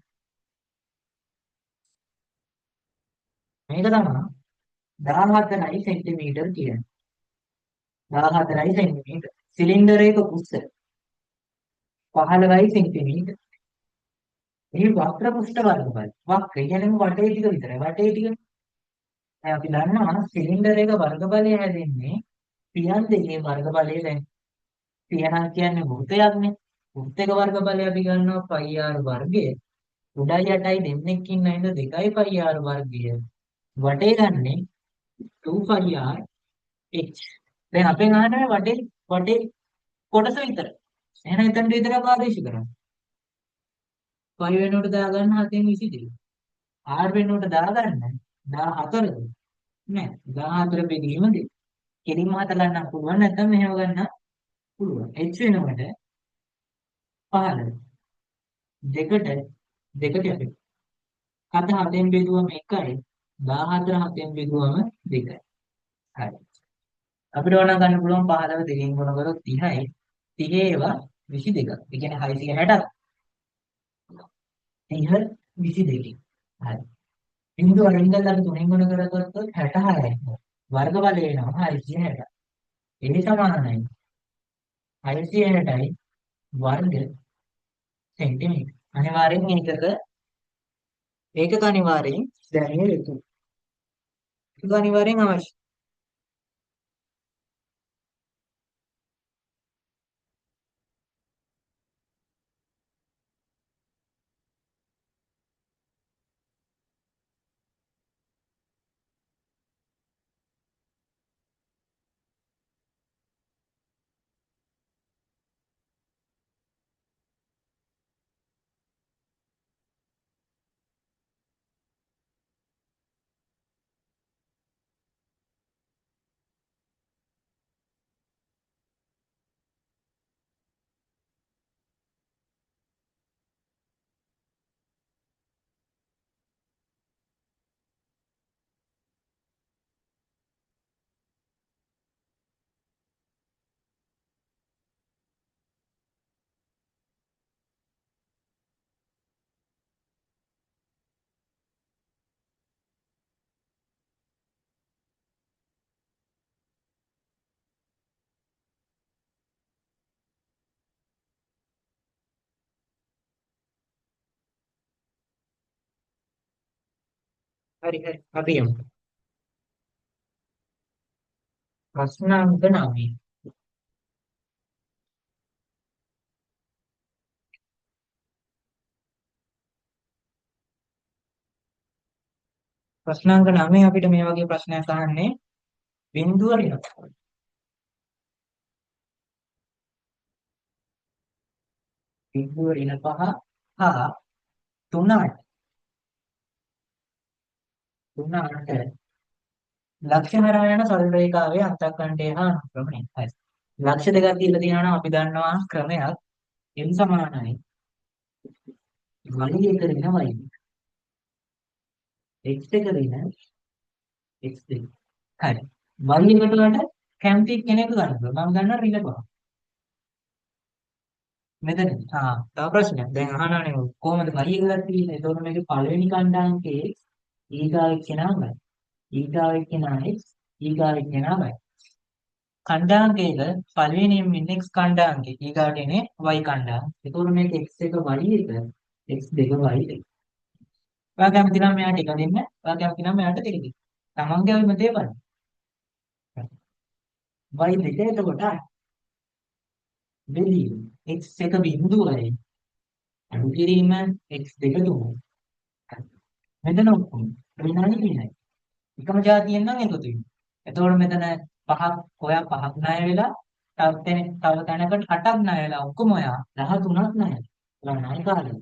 මේක තමයි 14යි සෙන්ටිමීටර කියන්නේ. 14යි සෙන්ටිමීටර. සිලින්ඩරයක උස 15යි සෙන්ටිමීටර. මේ වක්‍ර පෘෂ්ඨ වර්ගඵල. වක්‍ර කියන්නේ වටේ ටික විතරයි. වටේ ටික. දැන් අපි දන්නවා සිලින්ඩරයක වර්ගඵලය හැදෙන්නේ පියන් දෙකේ වර්ගඵලය දැන් පියනක් කියන්නේ වෘත්තයක්නේ. වෘත්තයක වර්ගඵලය අපි ගන්නවා πr වර්ගය. උඩයි යටයි දෙන්නෙක් ඉන්න හින්දා 2යි πr වර්ගය. වටේ ගන්නේ 2πr h. දැන් අපෙන් අහන්නේ වටේ කොටස විතර. එහෙනම් එතනට විතරක් ආදේශ කරන්න. 5 වෙනුවට දාගන්න 7න් 22. R වෙනුවට දාගන්න 14ද? නෑ 14 බෙදීම 2. කෙලින්ම හත ගන්න පුළුවන් නැත්නම් මෙහෙම ගන්න පුළුවන්. h වෙනුවට 15. දෙකට දෙකට යටි. හත 7න් බෙදුවම 1යි. 14 7න් බෙදුවම 2යි. හරි. අපිට ඕන ගන්න පුළුවන් 15 දෙකෙන් ගුණ කරොත් 30යි. 30 ඒවා 22ක්. ඒ කියන්නේ 660ක්. 30 22. හරි. බිංදුව වලින් අපි තුනෙන් ගුණ කරගත්තොත් 66යි. වර්ග බලය වෙනවා 660. ඒ සමානයි 660යි වර්ග සෙන්ටිමීටර. අනිවාර්යෙන් ඒකක අනිවාර්යෙන් දැනිය යුතුයි. ඒක අනිවාර්යෙන් අවශ්‍යයි. හරි හරි. අපි යමු. ප්‍රශ්න අංක 9. ප්‍රශ්න අංක 9 අපිට මේ වගේ ප්‍රශ්නයක් අහන්නේ බිංදුව ඍණපහ. බිංදුව ඍණපහ හා 3 3 ලක්ෂ හරහා යන සරල රේඛාවේ අන්තර්කණ්ඩය හා අනුක්‍රමණය. හරි. ලක්ෂ දෙකක් දීලා තියෙනවා නම් අපි දන්නවා ක්‍රමයක් m සමානයි y එක ඍණ y. x එක ඍණ x දෙක. හරි. y එකට වලට කැමති කෙනෙක් ගන්න පුළුවන්. මම ගන්නවා ඍණ 5. මෙතන තව ප්‍රශ්නයක්. දැන් අහනවානේ කොහොමද y එකක් තියෙන්නේ? එතකොට මේකේ පළවෙනි කණ්ඩායමකේ ඊගාව එක්කෙනා y. ඊගාව එක්කෙනා x. ඊගාව එක්කෙනා y. කණ්ඩායමකේක පළවෙනියෙන් ඉන්නේ x කණ්ඩායමකේ. ඊගාවට එන්නේ y කණ්ඩායම. එතකොට මේක x එක y එක x දෙක y දෙක. ඔයා කැමති නම් මෙයාට එක දෙන්න. ඔයා කැමති නම් මෙයාට දෙක දෙන්න. තමන්ගේ අවිමතය බලන්න. y දෙක එතකොට බෙදීම x එක බිඳුවයි අඩු කිරීම x දෙක තුනයි. මෙතන ඔක්කොම ඍණයි ඍණයි. එකම જાතියෙන් නම් එකතු වෙනවා. එතකොට මෙතන පහක් ඔයා පහක් ණය වෙලා තව තැනකට 8ක් ණය වෙලා ඔක්කොම ඔයා 13ක් ණය. ඔයා ණය කාලේ.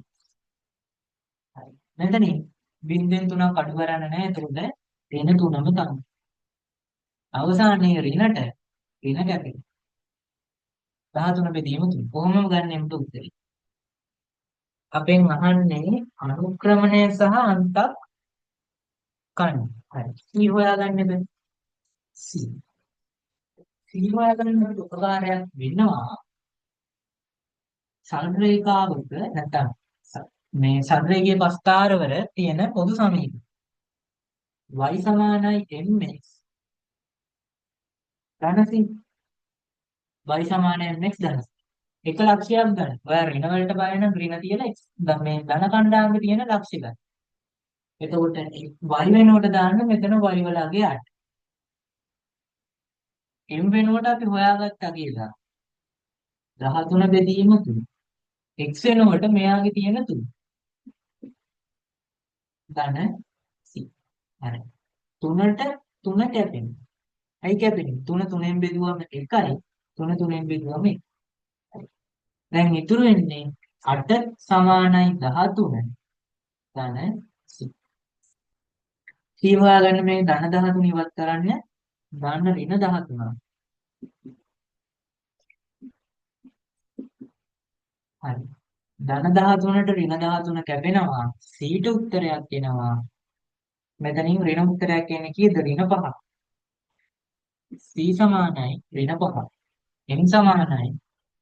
හරි. මෙතනින් බිංදුවෙන් 3ක් අඩු කරන්න නැහැ. එතකොට තියෙන තුනම තමයි. අවසානයේ ඍණට ඍණ කැපේ. 13 බෙදීම 3. කොහොමම ගන්න එමුට උත්තරේ. අපෙන් අහන්නේ අනුක්‍රමණය සහ අන්තක් කන්න. හරි. C හොයාගන්නද? C. C හොයාගන්නට උපකාරයක් වෙනවා. සරලරේඛාවක නැත්නම් මේ සරලරේඛයේ පස්තාරවල තියෙන පොදු සමීකරණ. y සමානයි mx ධන c. y සමානයි mx ධන c. එක ලක්ෂයක් ගන්න. ඔයා ඍණ වලට බය නම් ඍණ තියලා මේ ධන කණ්ඩායමේ තියෙන ලක්ෂය ගන්න. එතකොට y වෙනුවට දාන්න මෙතන y වල අගය 8. m වෙනුවට අපි හොයාගත්තා කියලා 13 බෙදීම 3. x වෙනුවට මෙයාගේ තියෙන 3. ධන c. හරි. 3ට 3 කැපෙනවා. ඇයි කැපෙන්නේ? 3 3ෙන් බෙදුවම 1යි. 3 3ෙන් බෙදුවම 1. දැන් ඉතුරු වෙන්නේ 8 සමානයි 13 ධන c. c හොයාගන්න මේ ධන 13 ඉවත් කරන්න ධන ඍණ 13. හරි. ධන 13ට ඍණ 13 කැපෙනවා. c ට උත්තරයක් එනවා. මෙතනින් ඍණ උත්තරයක් එන්නේ කීයද? ඍණ 5. c සමානයි ඍණ 5. m සමානයි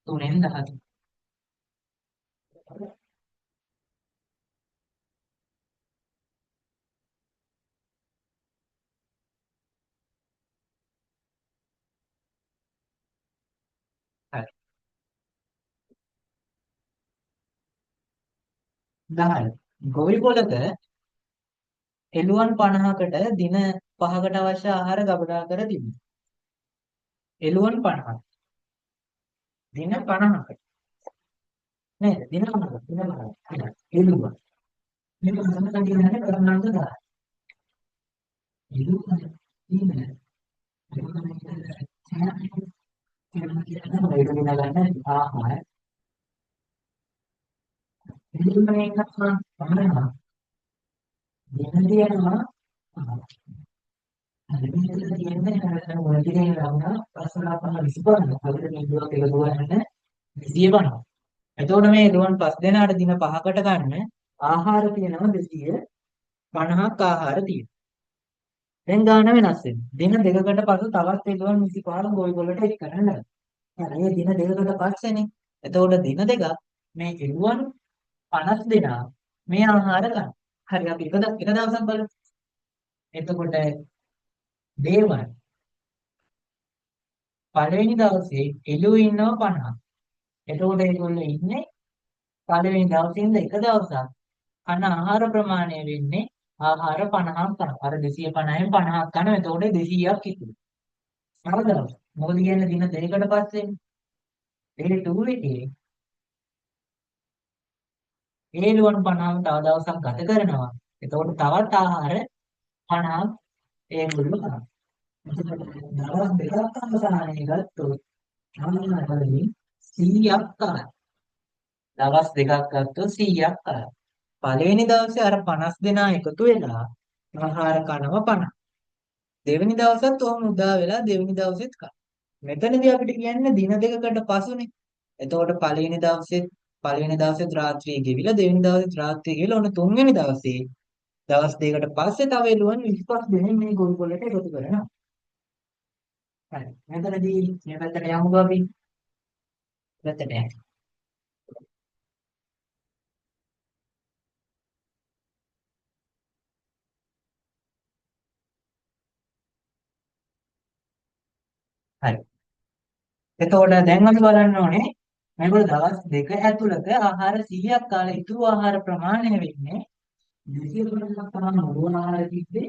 3ෙන් 13. හරි. 10. ගොවි පොලක එළුවන් 50කට දින 5කට අවශ්‍ය ආහාර ගබඩා කර තිබේ. එළුවන් 50ක් දින 50කට නේද? දින 50කට දින 50කට එළුවන්. මේක මොනවද කියන්නේ කරනවද දාන්න. එළුවන් දින එළුවන් ගන්න ආහාර එළුවන් එකක් පමණක් දින දිනනවා. හරි මේක කියන්නේ හැම මොහොතේ ගන්න ප්‍රශ්න අපහන 25 අපිට මේ දුවක් එක දුවන්න 250. එතකොට මේ එළුවන් 5 දෙනාට දින 5කට ගන්න ආහාර තියෙනවා 250ක් ආහාර තියෙනවා. දැන් ගාන වෙනස් වෙනවා. දින දෙකකට පසු තවත් එළුවන් 25 ගොවිගොල්ලට එක් කරන්න ලැබෙනවා. හරි මේ දින දෙකකට පස්සේනේ. එතකොට දින දෙක මේ එළුවන් 50 දෙනා මේ ආහාර ගන්න. හරි අපි එක දවසක් බලමු. එතකොට දේවල් පළවෙනි දවසේ එළුව ඉන්නවා 50. එතකොට ඒගොල්ලෝ ඉන්නේ පළවෙනි දවසේ ඉඳලා එක දවසක් කන ආහාර ප්‍රමාණය වෙන්නේ ආහාර 50ක් කනවා. අර 250න් 50ක් කනවා. එතකොට 200ක් ඉතුරු. තව දවස්. මොකද කියන්නේ දින දෙකකට පස්සේ day 2 එකේ ඒළුවන් 50ම තව දවසක් ගත කරනවා. එතකොට තවත් ආහාර 50ක් ඒගොල්ලෝ කනවා. එතකොට දවස් දෙකක් අවසානයේ ගත්තොත් ආහාරවලින් 100ක් කරා. දවස් දෙකක් ගත්තොත් 100ක් කරා. පළවෙනි දවසේ අර 50 දෙනා එකතු වෙලා ආහාර කනවා 50. දෙවෙනි දවසත් ඔහොම උදා වෙලා දෙවෙනි දවසෙත් කනවා. මෙතනදී අපිට කියන්නේ දින දෙකකට පසුනේ. එතකොට පළවෙනි දවසේ රාත්‍රියේ ගෙවිලා දෙවෙනි දවසේ රාත්‍රියේ ගෙවිලා ඔන්න තුන්වෙනි දවසේ දවස් දෙකකට පස්සේ තව එළුවන් 25 දෙනෙක් මේ ගොවිපොළට එකතු කරනවා. හරි. මෙතනදී මේ පැත්තට යමුකෝ අපි. පැත්තට යන්න. හරි. එතකොට දැන් අපි බලන්න ඕනේ මේගොල්ලෝ දවස් දෙක ඇතුළත ආහාර 100ක් කාලා ඉතුරු ආහාර ප්‍රමාණය වෙන්නේ 250ක් තමයි මොන ආහාර කිව්වේ.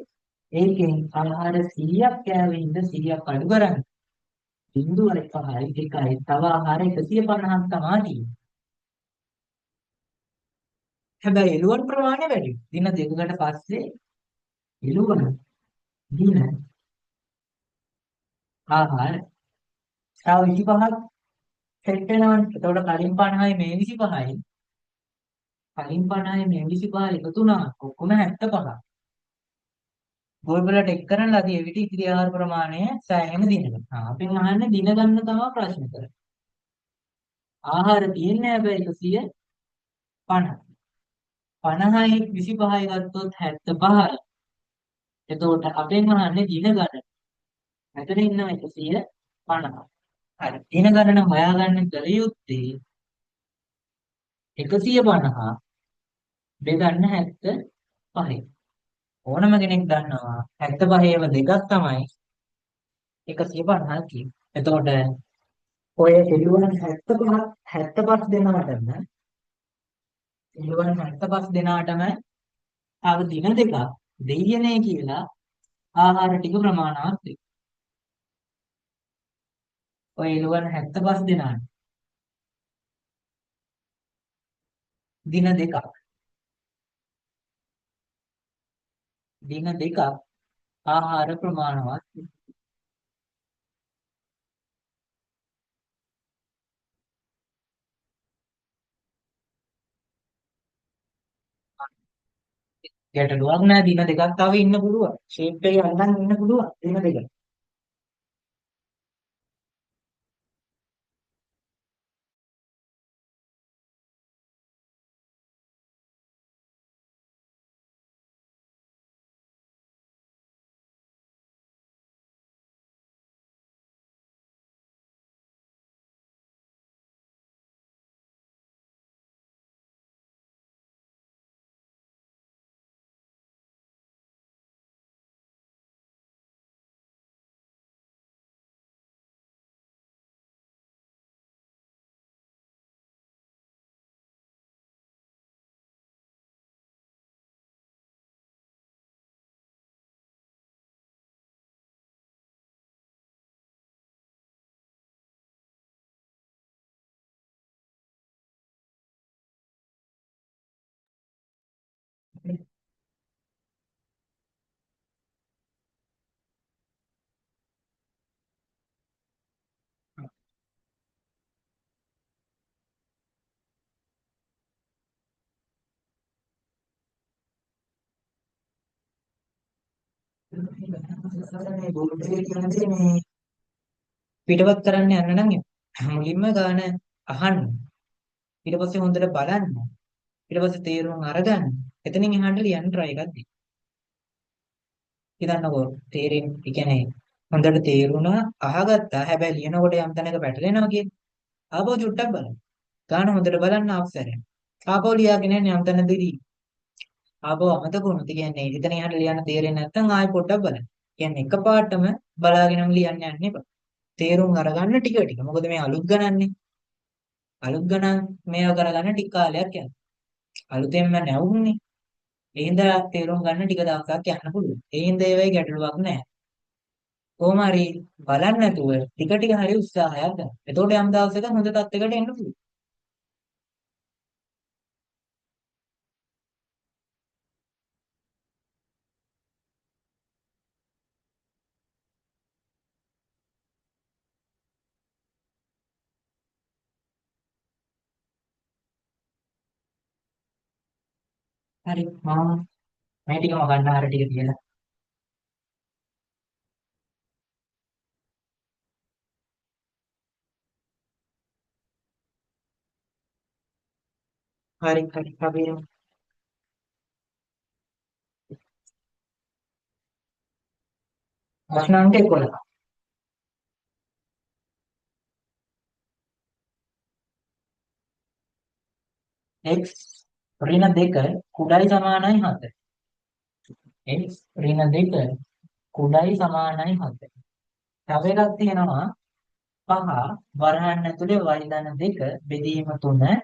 ඒකෙන් ආහාර 100ක් කෑවෙින්ද 100ක් අඩු කරන්නේ. 0.5යි 1යි තව ආහාර 150ක් තමයි තියෙන්නේ. හැබැයි එළුවන් ප්‍රමාණය වැඩි. දින දෙකකට පස්සේ එළුවන් දින ආහාර තව 25ක් සෙට් වෙනවනේ. එතකොට කලින් 50යි මේ 25යි කලින් 50යි මේ 25 එකතු වුණා. ඔක්කොම 75. ගොල්බලට එක් කරන ලදී එවිට ඉතිරි ආහාර ප්‍රමාණය සෑහෙන දිනකට. අපෙන් අහන්නේ දින ගන්න තමයි ප්‍රශ්න කරන්නේ. ආහාර තියෙන්නේ හැබැයි 150. 50යි 25යි ගත්තොත් 75. එතකොට අපෙන් අහන්නේ දින ගණන. මෙතන ඉන්නවා 150. හරි. දින ගණන හොයාගන්න කල යුත්තේ 150 බෙදන්න 75. ඕනම කෙනෙක් දන්නවා 75ේම දෙකක් තමයි 150 කියන්නේ. එතකොට ඔය එළුවන් 75 දෙනාටම එළුවන් 75 දෙනාටම තව දින දෙකක් දෙයියනේ කියලා ආහාර ටික ප්‍රමාණවත් වෙයි. ඔය එළුවන් 75 දෙනාට දින දෙකක් දින දෙකක් ආහාර ප්‍රමාණවත් වෙයි. ගැටලුවක් නෑ දින දෙකක් තව ඉන්න පුළුවන්. ෂේප් එක අල්ලන් ඉන්න පුළුවන් දින දෙක. මේ බෝඩ් එකේ කියන්නේ මේ පිටවත් කරන්න යන්න නම් මුලින්ම ගාන අහන්න. ඊට පස්සේ හොඳට බලන්න. ඊට පස්සේ තේරුම් අරගන්න. එතනින් එහාට ලියන්න try එකක් දෙන්න. හිතන්නකෝ තේරෙන්නේ, ඒ කියන්නේ හොඳට තේරුණා අහගත්තා. හැබැයි ලියනකොට යම් තැනක පැටලෙනවා කියන්නේ. ආපහු චුට්ටක් බලන්න. ගාන හොඳට බලන්න අවසරයි. ආපහු ලියාගෙන යන්න යම් තැනදී ආපහු අමතක වුණොත් කියන්නේ එතන එහාට ලියන්න තේරෙන්නේ නැත්නම් ආයෙ පොඩ්ඩක් බලන්න. කියන්නේ එකපාරටම බලාගෙනම ලියන්න යන්න එපා. තේරුම් අරගන්න ටික ටික. මොකද මේ අලුත් ගණන්නේ. අලුත් ගණන් මේව කරගන්න ටික කාලයක් යනවා. අලුතෙන්ම නැවුන්නේ. ඒ හින්දා තේරුම් ගන්න ටික දවසක් යන්න පුළුවන්. ඒ හින්දා ඒ වෙයි ගැටලුවක් නැහැ. කොහොම හරි බලන්න නැතුව ටික ටික හරි උත්සාහයක් ගන්න. එතකොට යම් දවසක හොඳ තත්යකට එන්න පුළුවන්. හරි මම මේ ටිකම ගන්න ආර ටික කියලා. හරි හරි අපි ප්‍රශ්න අංක 11. x ඍණ 2 කුඩායි සමානයි 7. x ඍණ 2 කුඩායි සමානයි 7. තව එකක් තියෙනවා පහ වරහන් ඇතුලේ y ධන දෙක බෙදීම 3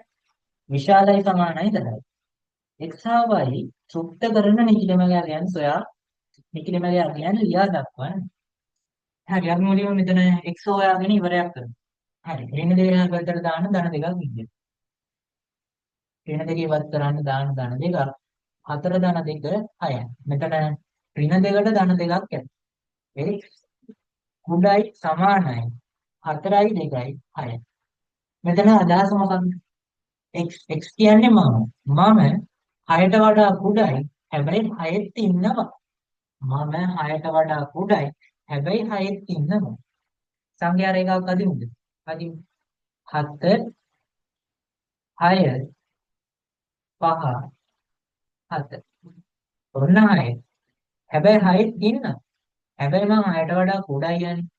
විශාලයි සමානයි 10යි. x හා y තෘප්ත කරන නිකිලමගයන් සොයා නිකිලමගයන් ලියා දක්වන්න. හරි අපි මුලින්ම මෙතන x හොයාගෙන ඉවරයක් කරමු. හරි ඍණ දෙක පැත්තට දාන්න ධන දෙකක් විදියට. ඍණ දෙකේ වත් කරන්න දාන්න ධන දෙකක්. 4 ධන 2 6යි. මෙතන ඍණ දෙකට ධන දෙකක් ඇත. ඒ කුඩයි සමානයි 4යි 2යි 6යි. මෙතන අදහස මොකක්ද? x කියන්නේ මම 6ට වඩා කුඩයි හැබැයි 6ත් ඉන්නවා. මම 6ට වඩා කුඩයි හැබැයි 6ත් ඉන්නවා. සංඛ්‍යා රේඛාවක් අදිමුද? අදිමු. 7 6 5 7 ඔන්න 6. හැබැයි 6ත් ඉන්නවා. හැබැයි මම 6ට වඩා කුඩයි යන්නේ.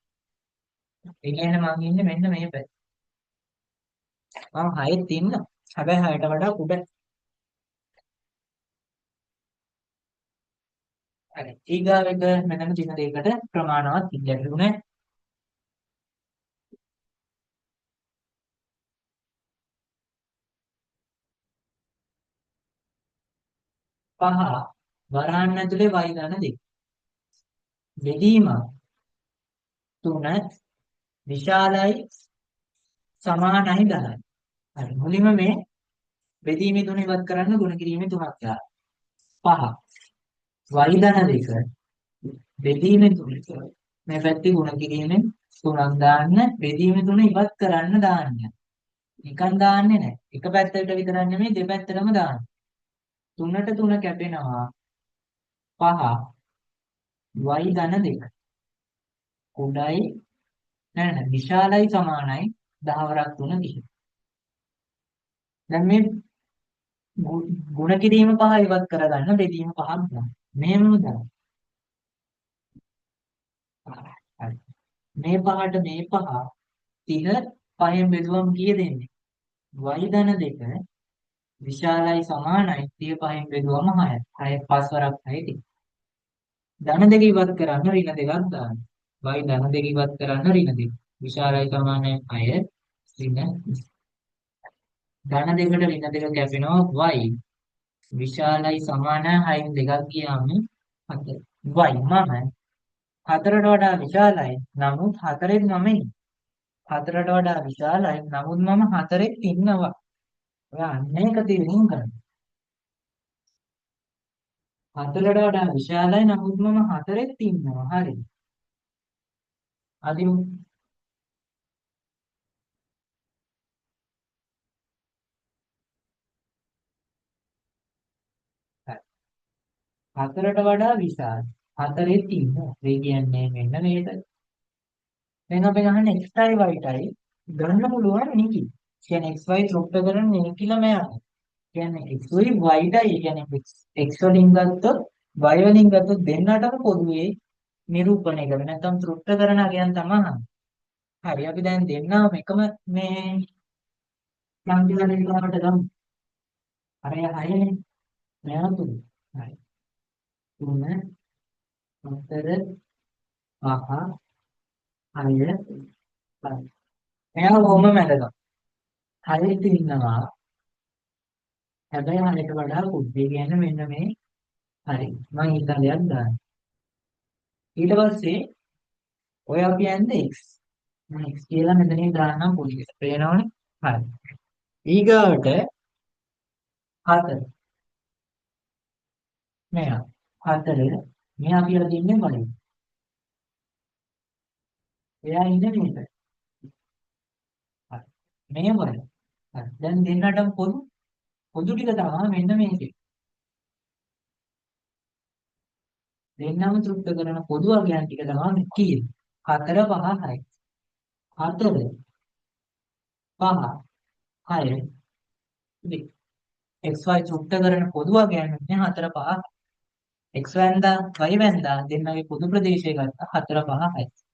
ඒ කියන්නේ මම ඉන්නේ මෙන්න මේ පැත්තේ. මම 6ත් ඉන්නවා. හැබැයි 6ට වඩා කුඩයි. හරි. ඊගාවට මෙතන චින දෙයකට ප්‍රමාණවත් ඉල්ලුනේ 5 වරහන් ඇතුලේ y ධන 2. බෙදීම 3 විශාලයි සමානයි 10යි. හරි. මුලින්ම මේ බෙදීමේ 3 ඉවත් කරන්න ගුණ කිරීමේ 3ක් දාන්න. 5 y ධන 2 බෙදීමේ 3 මේ පැත්තේ ගුණ කිරීමේ 3ක් දාන්න බෙදීමේ 3 ඉවත් කරන්න දාන්න. නිකන් දාන්නේ නැහැ. එක පැත්තකට විතරක් නෙමෙයි දෙපැත්තටම දාන්න. 3ට 3 කැපෙනවා 5 y ධන 2 කුඩයි නෑ විශාලයි සමානයි 10 වරක් 3 30. දැන් මේ ගුණ කිරීම 5 ඉවත් කරගන්න බෙදීම 5ක් ගන්න. මෙහෙම දාන්න. හරි. මේ 5ට මේ 5 30 5න් බෙදුවම කීයද එන්නේ? y ධන 2 විශාලයි සමානයි 35න් බෙදුවම 6යි. 6 5 වරක් 6යි. ධන දෙක ඉවත් කරන්න ඍණ දෙකක් දාන්න. y ධන දෙක ඉවත් කරන්න ඍණ දෙක. විශාලයි සමානයි 6 ඍණ ධන දෙකට ඍණ දෙක කැපෙනවා y විශාලයි සමාන 6න් දෙකක් ගියාම 4. y මම 4ට වඩා විශාලයි. නමුත් 4ෙත් මම ඉන්නේ. 4ට වඩා විශාලයි. නමුත් මම 4ෙත් ඉන්නවා. ඔය අන්න එක තේරුම් ගන්න. 4ට වඩා විශාලයි. නමුත් මම 4ෙත් ඉන්නවා. හරි. අදිමු. 4ට වඩා විශාල 4ෙත් ඉන්නවා. ඒ කියන්නේ මෙන්න මේක. දැන් අපි ගහන්නේ xයි yටයි ගන්න පුළුවන් නිකි. කියන්නේ xy තෘප්ත කරන නිකිලම යනවා. කියන්නේ xy yටයි කියන්නේ x වලින් ගත්තොත් y වලින් ගත්තොත් දෙන්නටම පොදුවේ නිරූපණය කරන නැත්නම් තෘප්ත කරන අගයන් තමයි. හරි අපි දැන් දෙන්නම එකම මේ සංකීර්ණ රේඛාවට ගමු. අර හයනේ මෙයා තුන. හරි. 3 4 5 6 7. එයා කොහොම මැදගම. හයෙත් ඉන්නවා. හැබැයි හරියට වඩා කුඩේ කියන්නේ මෙන්න මේ හරි. මම ඊතලයක් දාන්න. ඊට පස්සේ ඔය අපි යන්නේ x. මම x කියලා මෙතනින් දාන්නම් පොඩි. පේනවනේ? හරි. ඊගාවට 4. මෙයා 4 මෙයා කියලා දෙන්නේ බලන්න. එයා ඉන්නේ මේක. හරි. මේ බලන්න. හරි. දැන් දෙන්නටම පොදු ටික තමයි මෙන්න මේකේ. දෙන්නම තෘප්ත කරන පොදු අගයන් ටික තමයි කීයේ. 4 5 6. 4 5 6 2. xy තෘප්ත කරන පොදු අගයන් නේ 4 5. x වැන්දා y වැන්දා දෙන්නගේ පොදු ප්‍රදේශය ගත්තා 4 5 6.